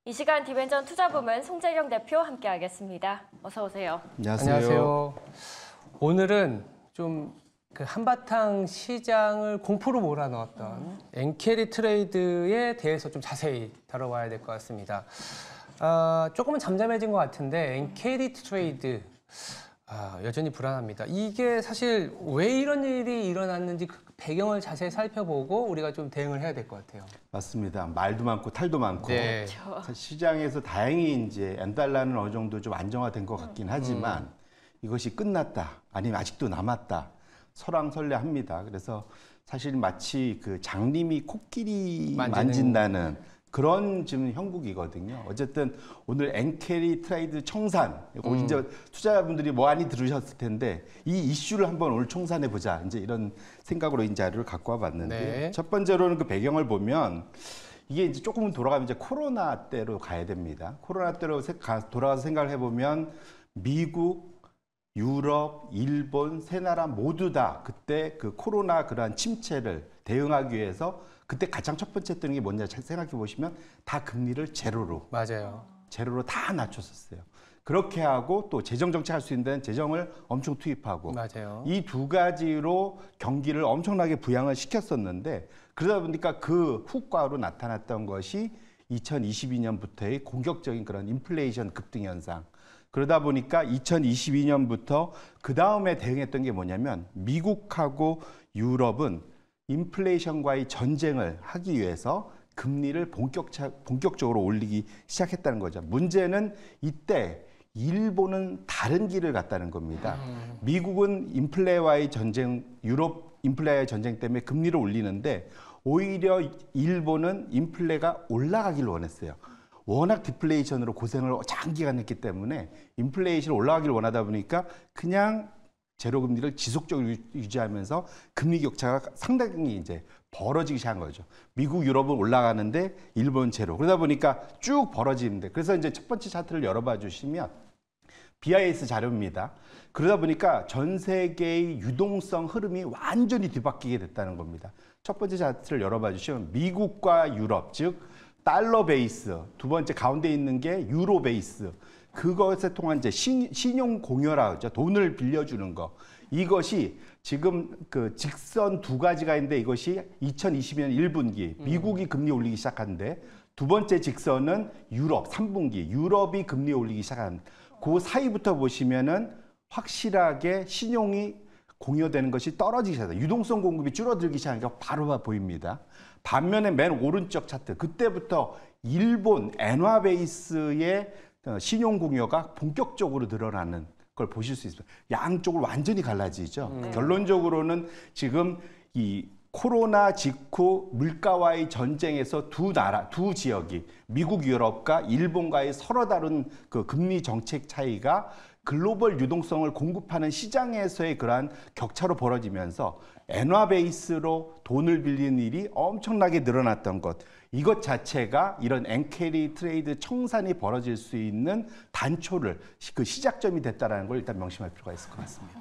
이 시간 디벤전 투자부문 송재경 대표 함께하겠습니다. 어서 오세요. 안녕하세요. 오늘은 좀 그 한바탕 시장을 공포로 몰아넣었던 엔캐리 트레이드에 대해서 좀 자세히 다뤄봐야 될 것 같습니다. 조금은 잠잠해진 것 같은데 엔캐리 트레이드 여전히 불안합니다. 이게 사실 왜 이런 일이 일어났는지 그 배경을 자세히 살펴보고 우리가 좀 대응을 해야 될 것 같아요. 맞습니다. 말도 많고 탈도 많고 네. 시장에서 다행히 이제 엔달러는 어느 정도 좀 안정화된 것 같긴 하지만 이것이 끝났다 아니면 아직도 남았다 설왕설래합니다. 그래서 사실 마치 그 장님이 코끼리 만진다는 그런 지금 형국이거든요. 어쨌든 오늘 엔캐리 트레이드 청산, 이제 투자자분들이 많이 들으셨을 텐데 이 이슈를 한번 오늘 청산해 보자. 이제 이런 생각으로 이 자료를 갖고 와봤는데 네. 첫 번째로는 그 배경을 보면 이게 이제 조금 돌아가면 이제 코로나 때로 가야 됩니다. 코로나 때로 돌아가서 생각을 해보면 미국, 유럽, 일본 세 나라 모두 다 그때 그 코로나 그러한 침체를 대응하기 위해서 그때 가장 첫 번째 뜨는 게 뭔지 생각해 보시면 다 금리를 제로로 다 낮췄었어요. 그렇게 하고 또 재정 정책할 수 있는 재정을 엄청 투입하고 이 두 가지로 경기를 엄청나게 부양을 시켰었는데 그러다 보니까 그 후과로 나타났던 것이 2022년부터의 공격적인 그런 인플레이션 급등 현상. 그러다 보니까 2022년부터 그 다음에 대응했던 게 뭐냐면 미국하고 유럽은 인플레이션과의 전쟁을 하기 위해서 금리를 본격적으로 올리기 시작했다는 거죠. 문제는 이때 일본은 다른 길을 갔다는 겁니다. 미국은 인플레와의 전쟁, 유럽 인플레와의 전쟁 때문에 금리를 올리는데 오히려 일본은 인플레가 올라가기를 원했어요. 워낙 디플레이션으로 고생을 장기간 했기 때문에 인플레이션이 올라가기를 원하다 보니까 그냥 제로 금리를 지속적으로 유지하면서 금리 격차가 상당히 이제 벌어지기 시작한 거죠. 미국, 유럽은 올라가는데 일본 제로. 그러다 보니까 쭉 벌어지는데 그래서 이제 첫 번째 차트를 열어봐 주시면 BIS 자료입니다. 그러다 보니까 전 세계의 유동성 흐름이 완전히 뒤바뀌게 됐다는 겁니다. 첫 번째 차트를 열어봐 주시면 미국과 유럽, 즉 달러 베이스, 두 번째 가운데 있는 게 유로 베이스, 그것에 통한 이제 신용 공여라 하죠. 돈을 빌려주는 거. 이것이 지금 그 직선 두 가지가 있는데 이것이 2020년 1분기 미국이 금리 올리기 시작하는데 두 번째 직선은 유럽 3분기 유럽이 금리 올리기 시작한 그 사이부터 보시면은 확실하게 신용이 공여되는 것이 떨어지기 시작합니다. 유동성 공급이 줄어들기 시작하니까 바로 보입니다. 반면에 맨 오른쪽 차트 그때부터 일본 엔화 베이스의 신용 공여가 본격적으로 늘어나는 걸 보실 수 있습니다. 양쪽으로 완전히 갈라지죠. 결론적으로는 지금 이 코로나 직후 물가와의 전쟁에서 두 지역이 미국, 유럽과 일본과의 서로 다른 그 금리 정책 차이가 글로벌 유동성을 공급하는 시장에서의 그러한 격차로 벌어지면서 엔화 베이스로 돈을 빌리는 일이 엄청나게 늘어났던 것. 이것 자체가 이런 엔캐리 트레이드 청산이 벌어질 수 있는 단초를 그 시작점이 됐다는 걸 일단 명심할 필요가 있을 것 같습니다.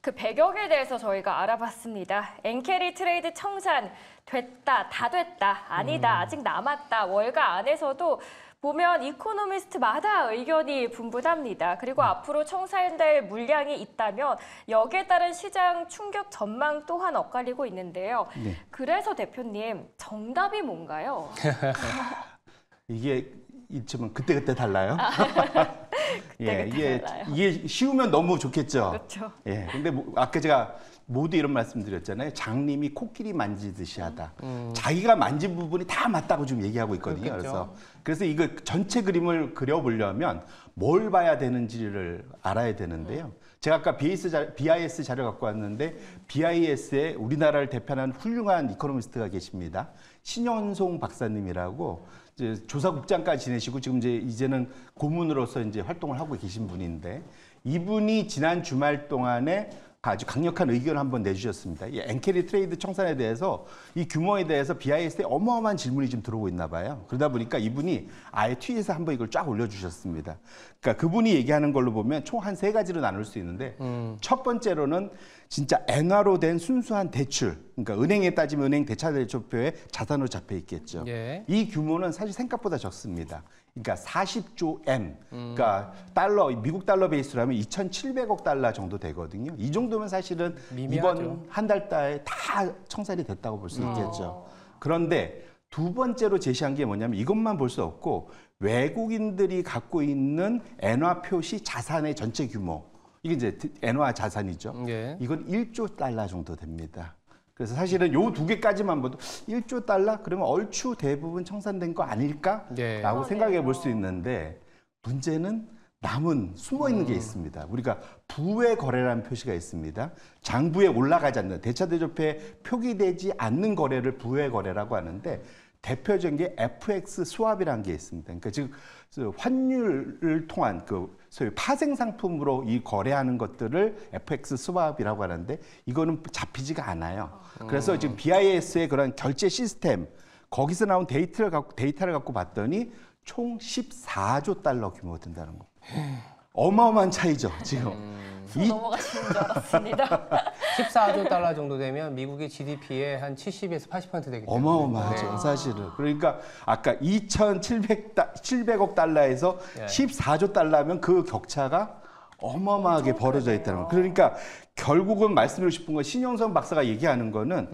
그 배경에 대해서 저희가 알아봤습니다. 엔캐리 트레이드 청산 됐다, 다 됐다, 아니다, 아직 남았다. 월가 안에서도 보면 이코노미스트마다 의견이 분분합니다. 그리고 앞으로 청산될 물량이 있다면 여기에 따른 시장 충격 전망 또한 엇갈리고 있는데요. 네. 그래서 대표님, 정답이 뭔가요? 이게 있지만 그때그때 달라요. 그때그때 달라요. 이게 쉬우면 너무 좋겠죠. 그렇죠. 예. 근데 아까 제가 모두 이런 말씀드렸잖아요. 장님이 코끼리 만지듯이 하다. 자기가 만진 부분이 다 맞다고 지금 얘기하고 있거든요. 그래서 이거 전체 그림을 그려보려면 뭘 봐야 되는지를 알아야 되는데요. 제가 아까 BIS 자료 갖고 왔는데 BIS에 우리나라를 대표하는 훌륭한 이코노미스트가 계십니다. 신현송 박사님이라고 이제 조사국장까지 지내시고 지금 이제는 고문으로서 이제 활동을 하고 계신 분인데 이분이 지난 주말 동안에 아주 강력한 의견을 한번 내주셨습니다. 이 엔캐리 트레이드 청산에 대해서 이 규모에 대해서 BIS에 어마어마한 질문이 좀 들어오고 있나 봐요. 그러다 보니까 이분이 아예 트윗에 한번 이걸 쫙 올려주셨습니다. 그러니까 그분이 얘기하는 걸로 보면 총 한 3가지로 나눌 수 있는데 첫 번째로는 진짜 엔화로 된 순수한 대출, 그러니까 은행에 따지면 은행 대차대조표에 자산으로 잡혀 있겠죠. 예. 이 규모는 사실 생각보다 적습니다. 그러니까 40조 엔, 그러니까 달러, 미국 달러 베이스로 하면 2,700억 달러 정도 되거든요. 이 정도면 사실은 미미하죠. 이번 한 달 달에 다 청산이 됐다고 볼 수 있겠죠. 그런데 두 번째로 제시한 게 뭐냐면 이것만 볼 수 없고 외국인들이 갖고 있는 엔화 표시 자산의 전체 규모, 이게 이제 엔화 자산이죠. 예. 이건 1조 달러 정도 됩니다. 그래서 사실은 요 두 개까지만 봐도 1조 달러? 그러면 얼추 대부분 청산된 거 아닐까라고 예. 생각해 볼 수 있는데 문제는 남은 숨어 있는 게 있습니다. 우리가 부의 거래라는 표시가 있습니다. 장부에 올라가지 않는 대차대조표에 표기되지 않는 거래를 부의 거래라고 하는데 대표적인 게 FX 스왑이라는 게 있습니다. 그러니까 즉 환율을 통한 그 소위 파생 상품으로 이 거래하는 것들을 FX 스왑이라고 하는데 이거는 잡히지가 않아요. 그래서 지금 BIS의 그런 결제 시스템 거기서 나온 데이터를 갖고 봤더니 총 14조 달러 규모가 된다는 거. 어마어마한 차이죠, 지금. 손 넘어가시는 줄 알았습니다. 14조 달러 정도 되면 미국의 GDP의 한 70에서 80% 되기 때문에. 어마어마하죠, 사실은. 그러니까 아까 2,700억 달러에서 예. 14조 달러면 그 격차가 어마어마하게 벌어져 있다는 거. 그러니까 결국은 말씀드리고 싶은 건 신영선 박사가 얘기하는 거는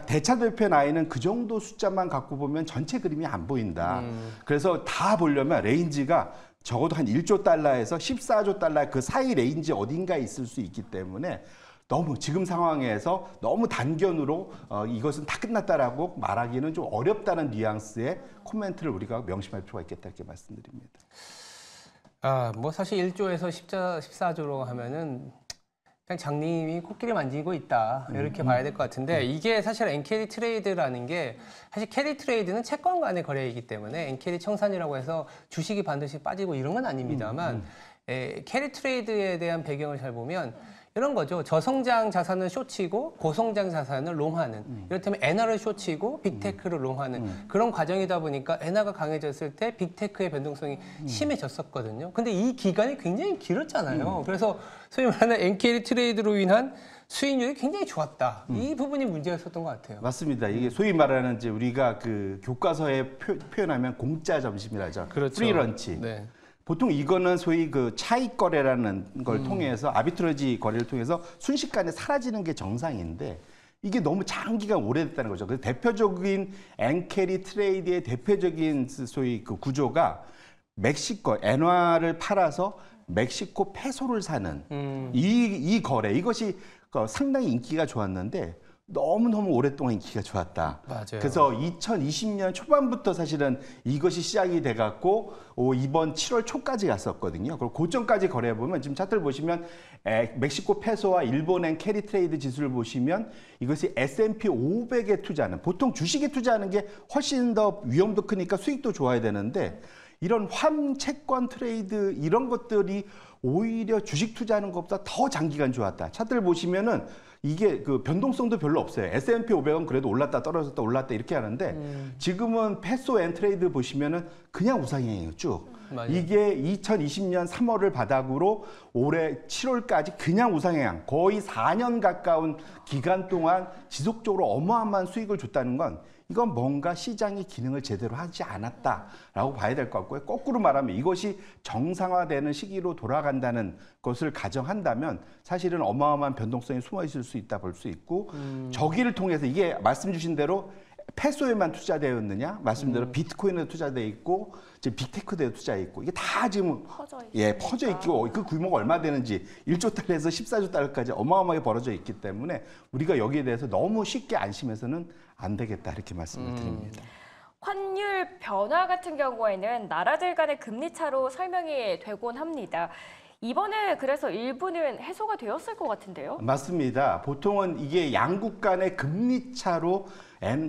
대차대표의 나이는 그 정도 숫자만 갖고 보면 전체 그림이 안 보인다. 그래서 다 보려면 레인지가 적어도 한 1조 달러에서 14조 달러 그 사이 레인지 어딘가에 있을 수 있기 때문에 너무 지금 상황에서 너무 단견으로 이것은 다 끝났다라고 말하기는 좀 어렵다는 뉘앙스의 코멘트를 우리가 명심할 필요가 있겠다 이렇게 말씀드립니다. 아, 뭐 사실 1조에서 14조로 하면은 그냥 장님이 코끼리 만지고 있다 이렇게 봐야 될 것 같은데 이게 사실 엔캐리 트레이드라는 게 사실 캐리 트레이드는 채권 간의 거래이기 때문에 엔캐리 청산이라고 해서 주식이 반드시 빠지고 이런 건 아닙니다만 캐리 트레이드에 대한 배경을 잘 보면 이런 거죠. 저성장 자산을 숏치고 고성장 자산을 롱하는. 이렇다면 엔화를 숏치고 빅테크를 롱하는 그런 과정이다 보니까 엔화가 강해졌을 때 빅테크의 변동성이 심해졌었거든요. 근데 이 기간이 굉장히 길었잖아요. 그래서 소위 말하는 엔캐리 트레이드로 인한 수익률이 굉장히 좋았다. 이 부분이 문제였었던 것 같아요. 맞습니다. 이게 소위 말하는 이제 우리가 그 교과서에 표현하면 공짜 점심이라죠. 그렇죠. 프리런치. 네. 보통 이거는 소위 그 차익 거래라는 걸 통해서 아비트러지 거래를 통해서 순식간에 사라지는 게 정상인데 이게 너무 장기간 오래됐다는 거죠. 그래서 대표적인 엔캐리 트레이드의 대표적인 소위 그 구조가 멕시코 엔화를 팔아서 멕시코 페소를 사는 이 거래 이것이 상당히 인기가 좋았는데 너무너무 오랫동안 인기가 좋았다. 맞아요. 그래서 2020년 초반부터 사실은 이것이 시작이 돼갖고 이번 7월 초까지 갔었거든요. 그리고 고점까지 거래해보면 지금 차트를 보시면 멕시코 페소와 일본행 캐리 트레이드 지수를 보시면 이것이 S&P 500에 투자하는 보통 주식에 투자하는 게 훨씬 더 위험도 크니까 수익도 좋아야 되는데 이런 환 채권 트레이드 이런 것들이 오히려 주식 투자하는 것보다 더 장기간 좋았다. 차트를 보시면은 이게 그 변동성도 별로 없어요. S&P 500은 그래도 올랐다 떨어졌다 올랐다 이렇게 하는데 지금은 페소 앤 트레이드 보시면은 그냥 우상향이에요 쭉. 맞아요. 이게 2020년 3월을 바닥으로 올해 7월까지 그냥 우상향 거의 4년 가까운 기간 동안 지속적으로 어마어마한 수익을 줬다는 건 이건 뭔가 시장이 기능을 제대로 하지 않았다라고 봐야 될 것 같고요. 거꾸로 말하면 이것이 정상화되는 시기로 돌아간다는 것을 가정한다면 사실은 어마어마한 변동성이 숨어 있을 수 있다 볼 수 있고 저기를 통해서 이게 말씀 주신 대로 페소에만 투자되었느냐? 말씀대로 비트코인에 투자돼 있고 지금 빅테크에 투자해 있고 이게 다 지금 퍼져 있고 그 규모가 얼마 되는지 1조 달러에서 14조 달러까지 어마어마하게 벌어져 있기 때문에 우리가 여기에 대해서 너무 쉽게 안심해서는 안 되겠다 이렇게 말씀을 드립니다. 환율 변화 같은 경우에는 나라들 간의 금리 차로 설명이 되곤 합니다. 이번에 그래서 일부는 해소가 되었을 것 같은데요? 맞습니다. 보통은 이게 양국 간의 금리 차로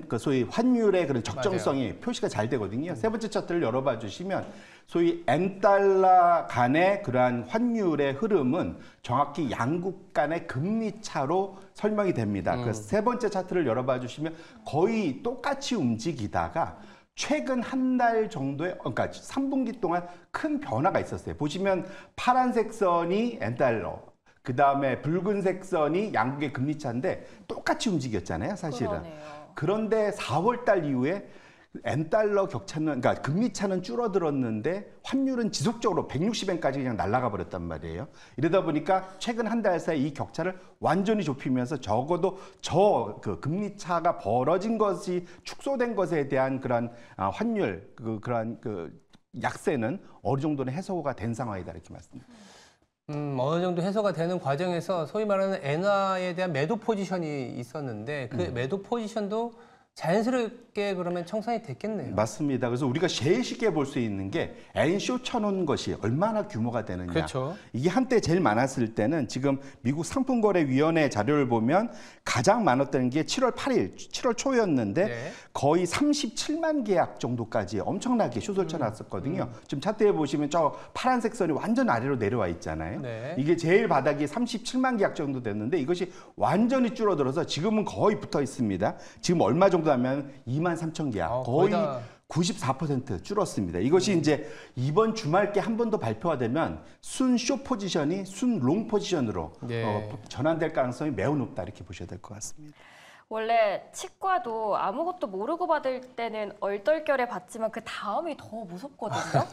그 소위 환율의 그런 적정성이 맞아요. 표시가 잘 되거든요. 세 번째 차트를 열어봐 주시면 소위 엔달러 간의 그러한 환율의 흐름은 정확히 양국 간의 금리 차로 설명이 됩니다. 그래서 세 번째 차트를 열어봐 주시면 거의 똑같이 움직이다가 최근 한 달 정도의 그러니까 3분기 동안 큰 변화가 있었어요. 보시면 파란색 선이 엔달러, 그다음에 붉은색 선이 양국의 금리차인데 똑같이 움직였잖아요, 사실은. 그러네요. 그런데 4월 달 이후에 N달러 격차는, 그러니까 금리차는 줄어들었는데 환율은 지속적으로 160엔까지 그냥 날아가 버렸단 말이에요. 이러다 보니까 최근 한 달 사이 이 격차를 완전히 좁히면서 적어도 그 금리차가 벌어진 것이 축소된 것에 대한 그런 환율, 그러한 약세는 어느 정도는 해소가 된 상황이다 이렇게 말씀드립니다. 어느 정도 해소가 되는 과정에서 소위 말하는 엔화에 대한 매도 포지션이 있었는데 그 매도 포지션도 자연스럽게 그러면 청산이 됐겠네요. 맞습니다. 그래서 우리가 제일 쉽게 볼 수 있는 게 엔쇼 쳐놓은 것이 얼마나 규모가 되느냐. 그렇죠. 이게 한때 제일 많았을 때는 지금 미국 상품거래위원회 자료를 보면 가장 많았던 게 7월 8일, 7월 초였는데 네. 거의 37만 계약 정도까지 엄청나게 숏을 쳐놨었거든요. 지금 차트에 보시면 저 파란색 선이 완전 아래로 내려와 있잖아요. 네. 이게 제일 바닥이 37만 계약 정도 됐는데 이것이 완전히 줄어들어서 지금은 거의 붙어 있습니다. 지금 얼마 정도 하면 2만 3천 계약. 거의 거의 다 94% 줄었습니다. 이것이 이제 이번 주말께 한 번 더 발표가 되면 순 쇼 포지션이 순 롱 포지션으로 네. 전환될 가능성이 매우 높다 이렇게 보셔야 될 것 같습니다. 원래 치과도 아무것도 모르고 받을 때는 얼떨결에 받지만 그 다음이 더 무섭거든요.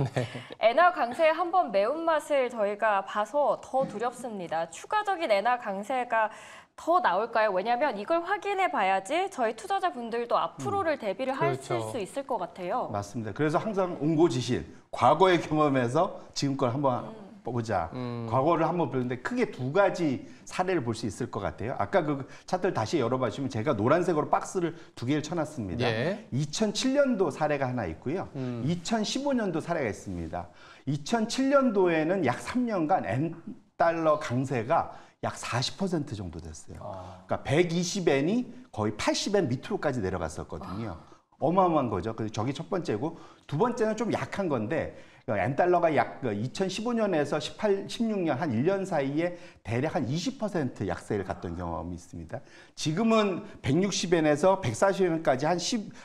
엔화 강세의 한 번 매운맛을 저희가 봐서 더 두렵습니다. 추가적인 엔화 강세가 더 나올까요? 왜냐하면 이걸 확인해 봐야지 저희 투자자분들도 앞으로를 대비를 하실 그렇죠. 수 있을 것 같아요. 맞습니다. 그래서 항상 옹고지신, 과거의 경험에서 지금 걸 한번 보자. 과거를 한번 보는데 크게 두 가지 사례를 볼 수 있을 것 같아요. 아까 그 차트를 다시 열어봐주시면 제가 노란색으로 박스를 두 개를 쳐놨습니다. 예. 2007년도 사례가 하나 있고요. 2015년도 사례가 있습니다. 2007년도에는 약 3년간 N달러 강세가 약 40% 정도 됐어요. 그러니까 120엔이 거의 80엔 밑으로까지 내려갔었거든요. 어마어마한 거죠. 그래서 저게 첫 번째고 두 번째는 좀 약한 건데 N달러가 약 2015년에서 16년 한 1년 사이에 대략 한 20% 약세를 갔던 경험이 있습니다. 지금은 160엔에서 140엔까지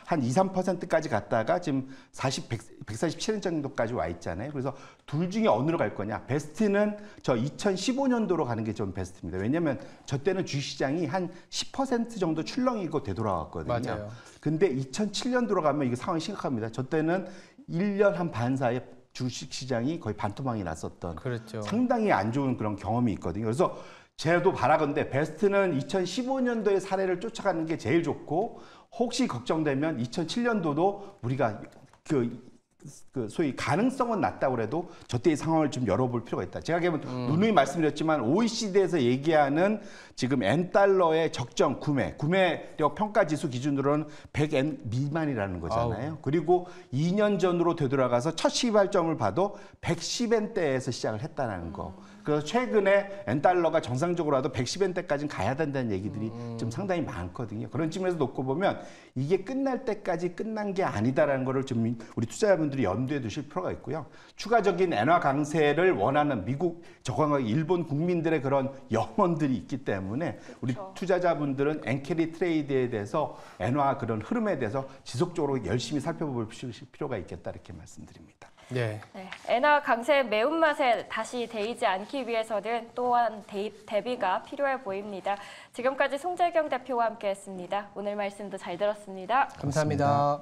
한 2, 3%까지 갔다가 지금 147엔 정도까지 와 있잖아요. 그래서 둘 중에 어느로 갈 거냐. 베스트는 저 2015년도로 가는 게 좀 베스트입니다. 왜냐하면 저 때는 주시장이 한 10% 정도 출렁이고 되돌아왔거든요. 맞아요. 근데 2007년도로 가면 이게 상황이 심각합니다. 저 때는 1년 한 반 사이에 주식시장이 거의 반토막이 났었던 그렇죠. 상당히 안 좋은 그런 경험이 있거든요. 그래서 제도 바라건대 베스트는 2015년도의 사례를 쫓아가는 게 제일 좋고 혹시 걱정되면 2007년도도 우리가 그 소위 가능성은 낮다고 해도 저때의 상황을 좀 열어볼 필요가 있다. 제가 누누이 말씀드렸지만 OECD에서 얘기하는 지금 N달러의 적정 구매력 평가지수 기준으로는 100N 미만이라는 거잖아요. 아우. 그리고 2년 전으로 되돌아가서 첫 시발점을 봐도 110엔대에서 시작을 했다는 거. 그래서 최근에 N달러가 정상적으로라도 110엔대까지는 가야 된다는 얘기들이 좀 상당히 많거든요. 그런 측면에서 놓고 보면 이게 끝날 때까지 끝난 게 아니다라는 거를 좀 우리 투자자분들이 염두에 두실 필요가 있고요. 추가적인 엔화 강세를 원하는 미국, 저강하게 일본 국민들의 그런 염원들이 있기 때문에 우리 투자자분들은 엔캐리 트레이드에 대해서 엔화 그런 흐름에 대해서 지속적으로 열심히 살펴볼 필요가 있겠다 이렇게 말씀드립니다. 네. 네, 엔화 강세의 매운맛에 다시 데이지 않기 위해서는 또한 대비가 필요해 보입니다. 지금까지 송재경 대표와 함께했습니다. 오늘 말씀도 잘 들었습니다. 감사합니다.